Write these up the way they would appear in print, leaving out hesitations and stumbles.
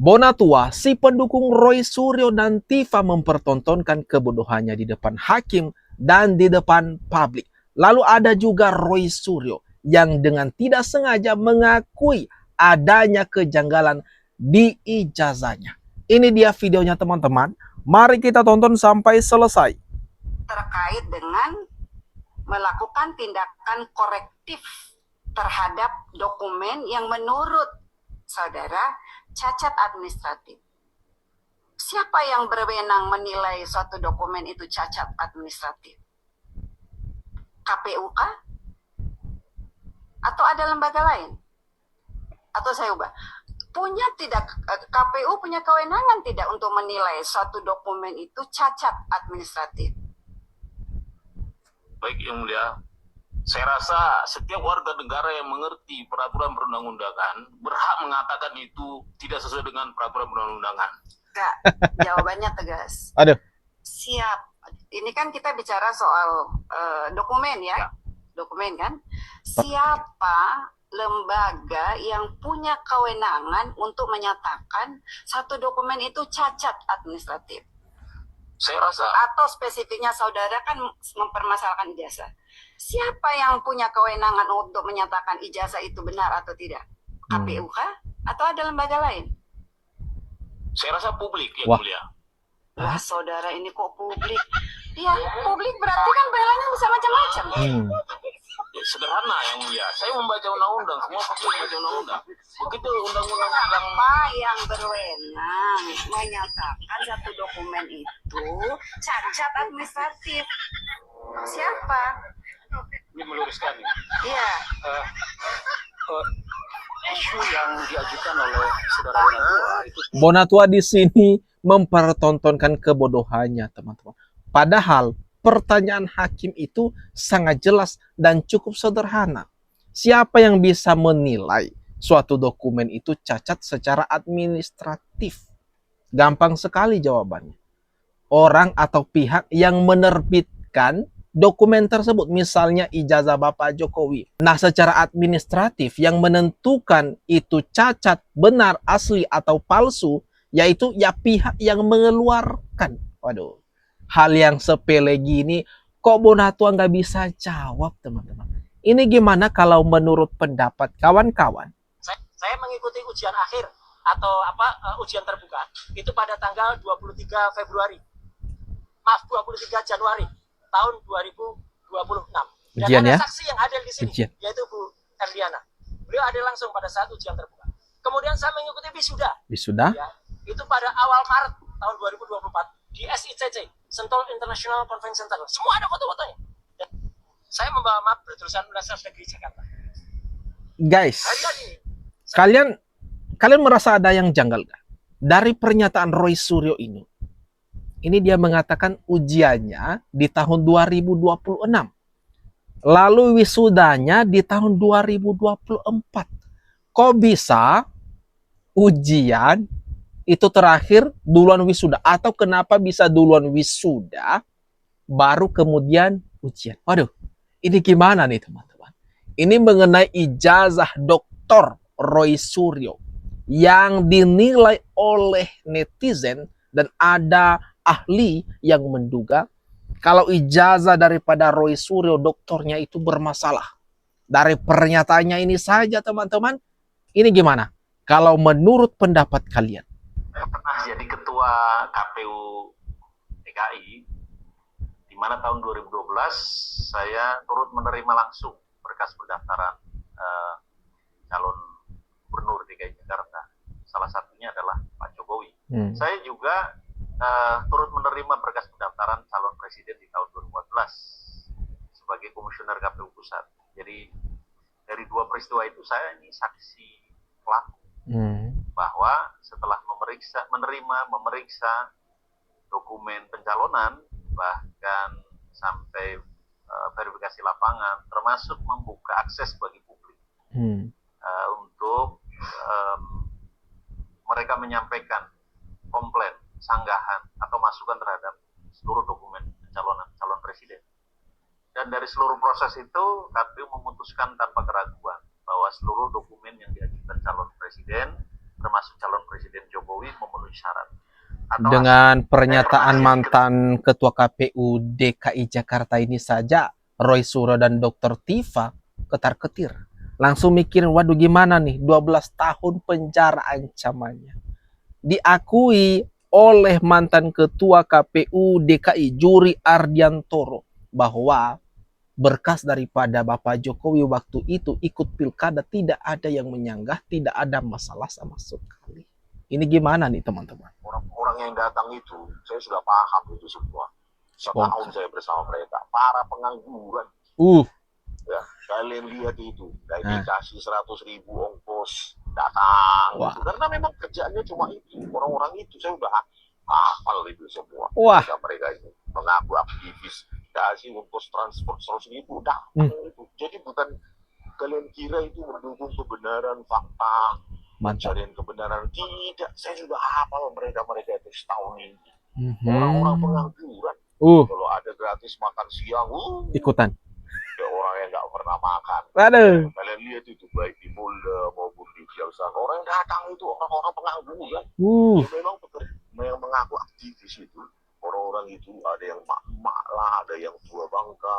Bonatua, si pendukung Roy Suryo dan Tifa mempertontonkan kebodohannya di depan hakim dan di depan publik. Lalu ada juga Roy Suryo yang dengan tidak sengaja mengakui adanya kejanggalan di ijazahnya. Ini dia videonya teman-teman. Mari kita tonton sampai selesai. Terkait dengan melakukan tindakan korektif terhadap dokumen yang menurut saudara cacat administratif. Siapa yang berwenang menilai suatu dokumen itu cacat administratif? KPU kah? Atau ada lembaga lain? Atau saya ubah, KPU punya kewenangan tidak untuk menilai suatu dokumen itu cacat administratif? Baik Yang Mulia, saya rasa setiap warga negara yang mengerti peraturan perundang-undangan berhak mengatakan itu tidak sesuai dengan peraturan perundang-undangan. Enggak, jawabannya tegas. Aduh. Siap. Ini kan kita bicara soal dokumen ya. Dokumen kan. Siapa lembaga yang punya kewenangan untuk menyatakan satu dokumen itu cacat administratif? Saya rasa, atau spesifiknya saudara kan mempermasalahkan ijazah. Siapa yang punya kewenangan untuk menyatakan ijazah itu benar atau tidak? KPU kah? Atau ada lembaga lain? saya rasa publik Yang Mulia. Wah, saudara ini kok publik? Ya, publik berarti kan belanya bisa macam-macam. Ya, sederhana Yang Mulia. Saya membaca undang-undang, semua publik membaca undang-undang. Begitu undang-undang Siapa yang berwenang menyatakan satu dokumen itu cacat administratif? Siapa? ini meluruskan. Iya. Isu yang diajukan oleh saudara Bonatua itu Bonatua di sini mempertontonkan kebodohannya, teman-teman. Padahal pertanyaan hakim itu sangat jelas dan cukup sederhana. Siapa yang bisa menilai suatu dokumen itu cacat secara administratif? Gampang sekali jawabannya. Orang atau pihak yang menerbitkan dokumen tersebut, misalnya ijazah Bapak Jokowi. Nah, secara administratif yang menentukan itu cacat, benar, asli atau palsu, yaitu ya pihak yang mengeluarkan. Waduh, hal yang sepele gini kok Bonatua nggak bisa jawab, teman-teman. Ini gimana kalau menurut pendapat kawan-kawan? Saya mengikuti ujian akhir atau ujian terbuka itu pada tanggal 23 Januari tahun 2026. Dan Ujian ada ya? saksi yang hadir di sini, Ujian. yaitu Bu Erliana. Beliau hadir langsung pada saat ujian terbuka. Kemudian saya mengikuti wisuda. Wisuda? Ya, itu pada awal Maret tahun 2024 di SICC, Sentul International Convention Center. Semua ada foto-fotonya. Dan saya membawa map bertulisan Universitas Negeri Jakarta. Guys, Hari ini kalian merasa ada yang janggal gak? Dari pernyataan Roy Suryo ini dia mengatakan ujiannya di tahun 2026. Lalu wisudanya di tahun 2024. Kok bisa ujian itu terakhir duluan wisuda? Atau kenapa bisa duluan wisuda baru kemudian ujian? Waduh, ini gimana nih teman-teman? Ini mengenai ijazah Dr. Roy Suryo yang dinilai oleh netizen dan ada ahli yang menduga kalau ijazah daripada Roy Suryo doktornya itu bermasalah. Dari pernyataannya ini saja teman-teman, ini gimana? Kalau menurut pendapat kalian? Saya pernah jadi ketua KPU DKI, di mana tahun 2012 saya turut menerima langsung berkas pendaftaran calon gubernur DKI Jakarta. Salah satunya adalah Pak Jokowi. Saya juga turut menerima berkas pendaftaran calon presiden di tahun 2014 sebagai komisioner KPU Pusat. Jadi dari dua peristiwa itu saya ini saksi pelaku bahwa setelah memeriksa dokumen pencalonan, bahkan sampai verifikasi lapangan, termasuk membuka akses bagi publik untuk mereka menyampaikan komplain, sanggahan atau masukan terhadap seluruh dokumen pencalonan calon presiden. Dan dari seluruh proses itu KPU memutuskan tanpa keraguan bahwa seluruh dokumen yang diajukan calon presiden, termasuk calon presiden Jokowi, diketahui memenuhi syarat. Atau Dengan pernyataan mantan Ketua KPU DKI Jakarta ini saja, Roy Suryo dan Dr. Tifa ketar-ketir. Langsung mikirin, waduh gimana nih, 12 tahun penjara ancamannya. Diakui oleh mantan Ketua KPU DKI Juri Ardiantoro bahwa berkas daripada Bapak Jokowi waktu itu ikut pilkada tidak ada yang menyanggah, tidak ada masalah sama sekali. Ini gimana nih teman-teman? Orang-orang yang datang itu, saya sudah paham itu semua. Setahun Bongkar. saya bersama mereka, para pengangguran. Ya, kalian lihat itu, dikasih 100.000 ongkos datang. Wah. Gitu. Karena memang kerjaannya cuma itu. Orang-orang itu saya udah hafal itu semua. Wah. Mereka itu mengaku aktivis, kasih ongkos transport 100.000 datang itu. Jadi bukan kalian kira itu mendukung kebenaran fakta, Mantap. mencari kebenaran. Tidak, saya sudah hafal mereka itu setahun ini. Orang-orang pengangguran. Kalau ada gratis makan siang, Ikutan. ya orang yang nggak pernah makan. Aduh. Kalian lihat itu baik di Polda maupun di Jakarta, orang yang datang itu orang-orang pengangguran. Memang mengaku aktivis itu. Orang-orang itu ada yang mak-mak lah, ada yang tua bangka.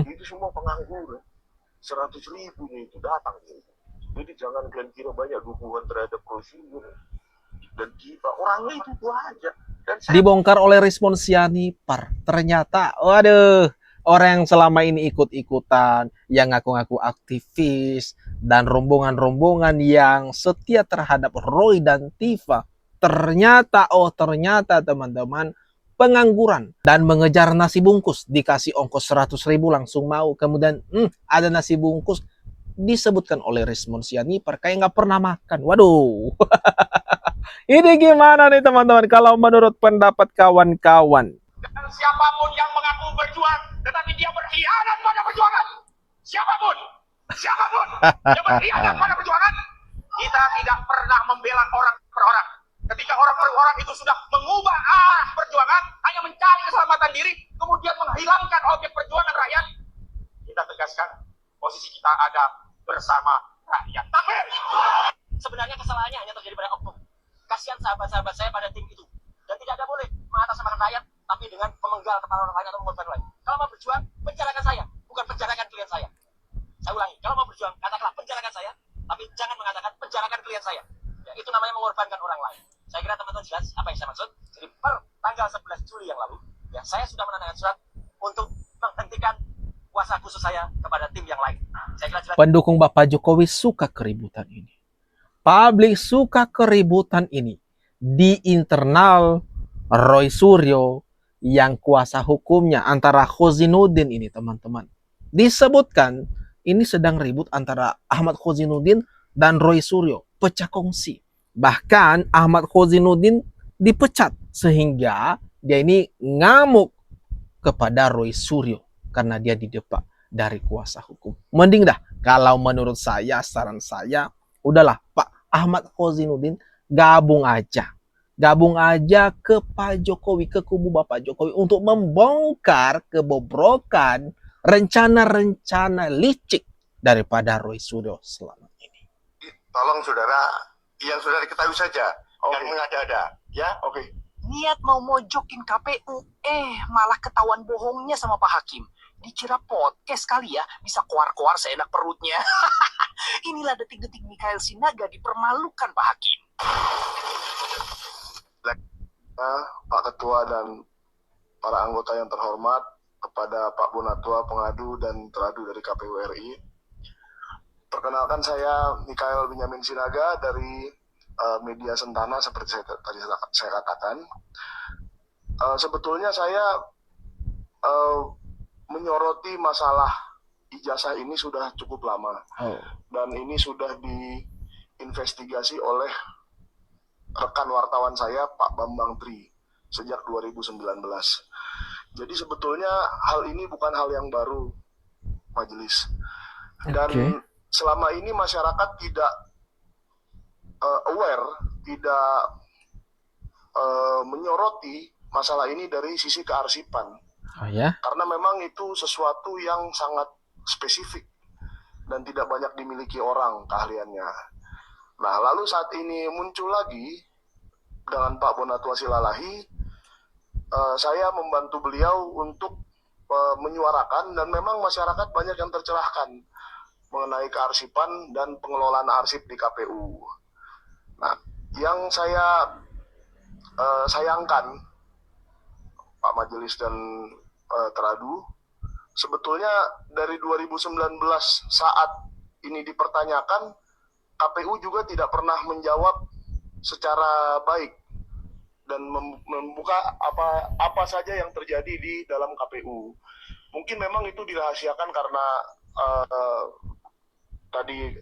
Itu semua pengangguran. 100.000 itu datang gitu. Jadi jangan kalian kira banyak dukungan terhadap Rosyur dan kita. Orangnya itu aja. Dan saya Dibongkar oleh Responsiani Par. Ternyata, waduh, orang yang selama ini ikut-ikutan, yang ngaku-ngaku aktivis, dan rombongan-rombongan yang setia terhadap Roy dan Tifa, ternyata teman-teman, pengangguran dan mengejar nasi bungkus. Dikasih ongkos 100.000 langsung mau. Kemudian ada nasi bungkus, disebutkan oleh Responsiani Par kayak nggak pernah makan. Waduh. Ini gimana nih teman-teman kalau menurut pendapat kawan-kawan? dan siapapun yang mengaku berjuang tetapi dia berkhianat pada perjuangan, siapapun yang berkhianat pada perjuangan, kita tidak pernah membela orang per orang. Ketika orang per orang itu sudah mengubah arah perjuangan hanya mencari keselamatan diri, kemudian menghilangkan objek perjuangan rakyat, kita tegaskan posisi kita ada bersama rakyat. Tapi Sebenarnya kesalahannya hanya terjadi pada oknum. Kasihan sahabat-sahabat saya pada tim itu. Dan tidak ada boleh mengatasnamakan rakyat, tapi dengan memenggal kepala orang lain atau mengorbankan orang lain. Kalau mau berjuang, penjarakan saya, bukan penjarakan klien saya. Saya ulangi, kalau mau berjuang, katakanlah penjarakan saya, tapi jangan mengatakan penjarakan klien saya. Ya, itu namanya mengorbankan orang lain. Saya kira teman-teman jelas apa yang saya maksud. Jadi per tanggal 11 Juli yang lalu, ya saya sudah menandatangani surat untuk menghentikan kuasa khusus saya kepada tim yang lain. Saya kira jelas. Pendukung Bapak Jokowi suka keributan ini. Publik suka keributan ini. Di internal Roy Suryo yang kuasa hukumnya antara Khozinuddin ini teman-teman. Disebutkan ini sedang ribut antara Ahmad Khozinuddin dan Roy Suryo. Pecah kongsi. Bahkan Ahmad Khozinuddin dipecat. Sehingga dia ini ngamuk kepada Roy Suryo. Karena dia didepak dari kuasa hukum. Mending dah kalau menurut saya, saran saya, udahlah Pak Ahmad Khozinuddin gabung aja ke Pak Jokowi, ke kubu Bapak Jokowi untuk membongkar kebobrokan rencana-rencana licik daripada Roy Suryo selama ini. tolong saudara, yang sudah diketahui saja, yang mengada-ada, ya, oke. Niat mau mojokin KPU, malah ketahuan bohongnya sama Pak Hakim. Dikira podcast kali ya, bisa koar-koar seenak perutnya. Inilah detik-detik Mikhail Sinaga dipermalukan Pak Hakim. Pak Ketua dan para anggota yang terhormat, kepada Pak Bonatua, pengadu dan teradu dari KPU RI. Perkenalkan saya Mikhail Benyamin Sinaga dari media Sentana seperti tadi saya katakan. Sebetulnya saya menyoroti masalah ijazah ini sudah cukup lama. Dan ini sudah diinvestigasi oleh rekan wartawan saya Pak Bambang Tri sejak 2019. Jadi sebetulnya hal ini bukan hal yang baru, majelis. Dan selama ini masyarakat tidak aware, tidak menyoroti masalah ini dari sisi kearsipan. Oh ya? Karena memang itu sesuatu yang sangat spesifik dan tidak banyak dimiliki orang keahliannya. Nah, lalu saat ini muncul lagi dengan Pak Bonatua Silalahi, saya membantu beliau untuk menyuarakan, dan memang masyarakat banyak yang tercerahkan mengenai kearsipan dan pengelolaan arsip di KPU. Nah, yang saya sayangkan, Pak Majelis dan Teradu, sebetulnya dari 2019 saat ini dipertanyakan, KPU juga tidak pernah menjawab secara baik dan membuka apa saja yang terjadi di dalam KPU. Mungkin memang itu dirahasiakan karena tadi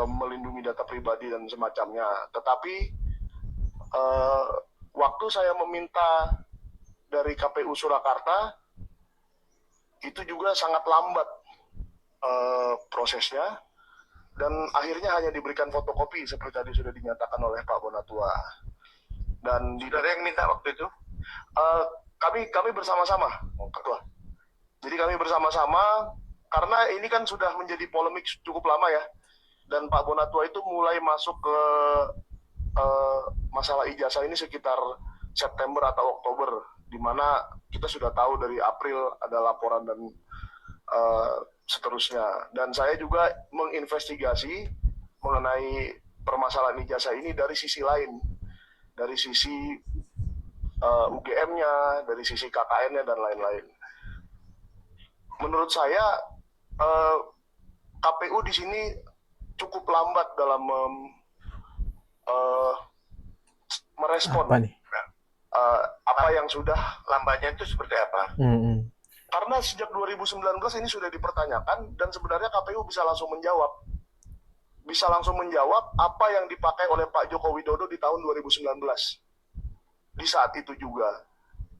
melindungi data pribadi dan semacamnya. Tetapi waktu saya meminta dari KPU Surakarta, itu juga sangat lambat prosesnya, dan akhirnya hanya diberikan fotokopi seperti tadi sudah dinyatakan oleh Pak Bonatua. Dan Saudara yang minta waktu itu? kami bersama-sama, Ketua. Jadi kami bersama-sama, karena ini kan sudah menjadi polemik cukup lama ya, dan Pak Bonatua itu mulai masuk ke masalah ijazah ini sekitar September atau Oktober, di mana kita sudah tahu dari April ada laporan dan seterusnya. Dan saya juga menginvestigasi mengenai permasalahan ijazah ini dari sisi lain, dari sisi UGM-nya, dari sisi KKN-nya, dan lain-lain. Menurut saya KPU di sini cukup lambat dalam merespon Apa nih? apa yang sudah. Lambatnya itu seperti apa? Karena sejak 2019 ini sudah dipertanyakan, dan sebenarnya KPU bisa langsung menjawab. Bisa langsung menjawab apa yang dipakai oleh Pak Joko Widodo di tahun 2019. Di saat itu juga.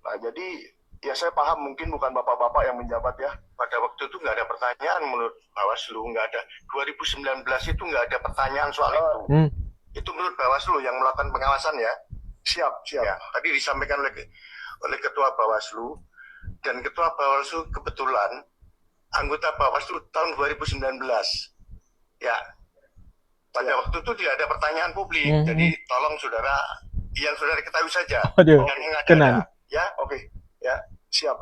Nah, jadi ya saya paham mungkin bukan bapak-bapak yang menjabat ya. Pada waktu itu nggak ada pertanyaan menurut Bawaslu, nggak ada. 2019 itu nggak ada pertanyaan soal itu. Itu menurut Bawaslu yang melakukan pengawasan ya. Siap. Ya, tadi disampaikan oleh Ketua Bawaslu, dan Ketua Bawaslu kebetulan anggota Bawaslu tahun 2019. Ya, pada waktu itu tidak ada pertanyaan publik, jadi tolong saudara, yang saudara ketahui saja. Waduh, Yang ada. kena. Ya, Oke, ya, siap.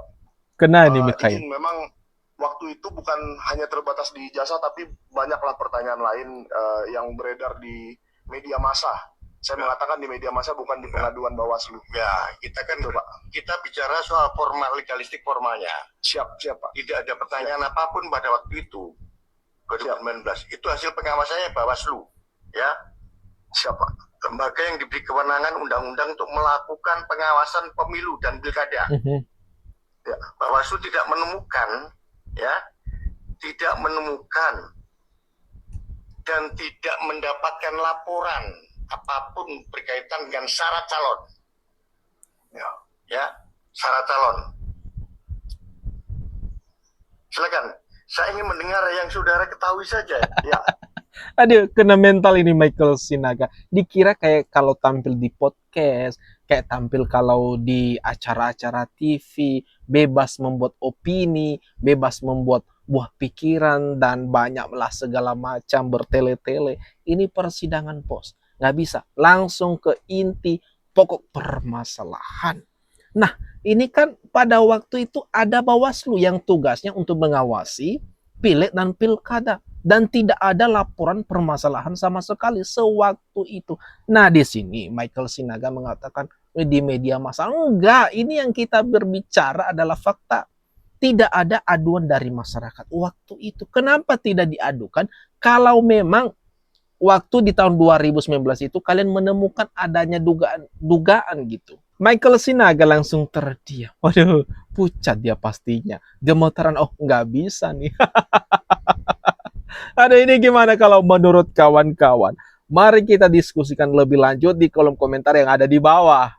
Kena nih Mikhail. Izin, memang waktu itu bukan hanya terbatas di ijazah, tapi banyaklah pertanyaan lain yang beredar di media massa. Saya mengatakan di media massa, bukan di pengaduan Bawaslu. ya kita kan kita bicara soal formal, legalistik formalnya. Siap Pak. Tidak ada pertanyaan apapun pada waktu itu 2019. Itu hasil pengawasannya Bawaslu, ya. Siap Pak. Lembaga yang diberi kewenangan undang-undang untuk melakukan pengawasan pemilu dan pilkada. Ya. Bawaslu tidak menemukan, dan tidak mendapatkan laporan apapun berkaitan dengan syarat calon. Ya, syarat calon. Silakan. Saya ingin mendengar yang saudara ketahui saja. Ya. Aduh, kena mental ini Michael Sinaga. Dikira kayak kalau tampil di podcast, kayak tampil kalau di acara-acara TV, bebas membuat opini, bebas membuat buah pikiran, dan banyaklah segala macam bertele-tele. Ini persidangan pos. Nggak bisa. Langsung ke inti pokok permasalahan. Nah, ini kan pada waktu itu ada Bawaslu yang tugasnya untuk mengawasi pileg dan pilkada. Dan tidak ada laporan permasalahan sama sekali sewaktu itu. Nah, di sini Michael Sinaga mengatakan di media massa, enggak, ini yang kita berbicara adalah fakta. Tidak ada aduan dari masyarakat waktu itu. Kenapa tidak diadukan kalau memang waktu di tahun 2019 itu kalian menemukan adanya dugaan gitu? Michael Sinaga langsung terdiam. Waduh, pucat dia pastinya. Gemetaran, oh nggak bisa nih. Ada ini gimana kalau menurut kawan-kawan? Mari kita diskusikan lebih lanjut di kolom komentar yang ada di bawah.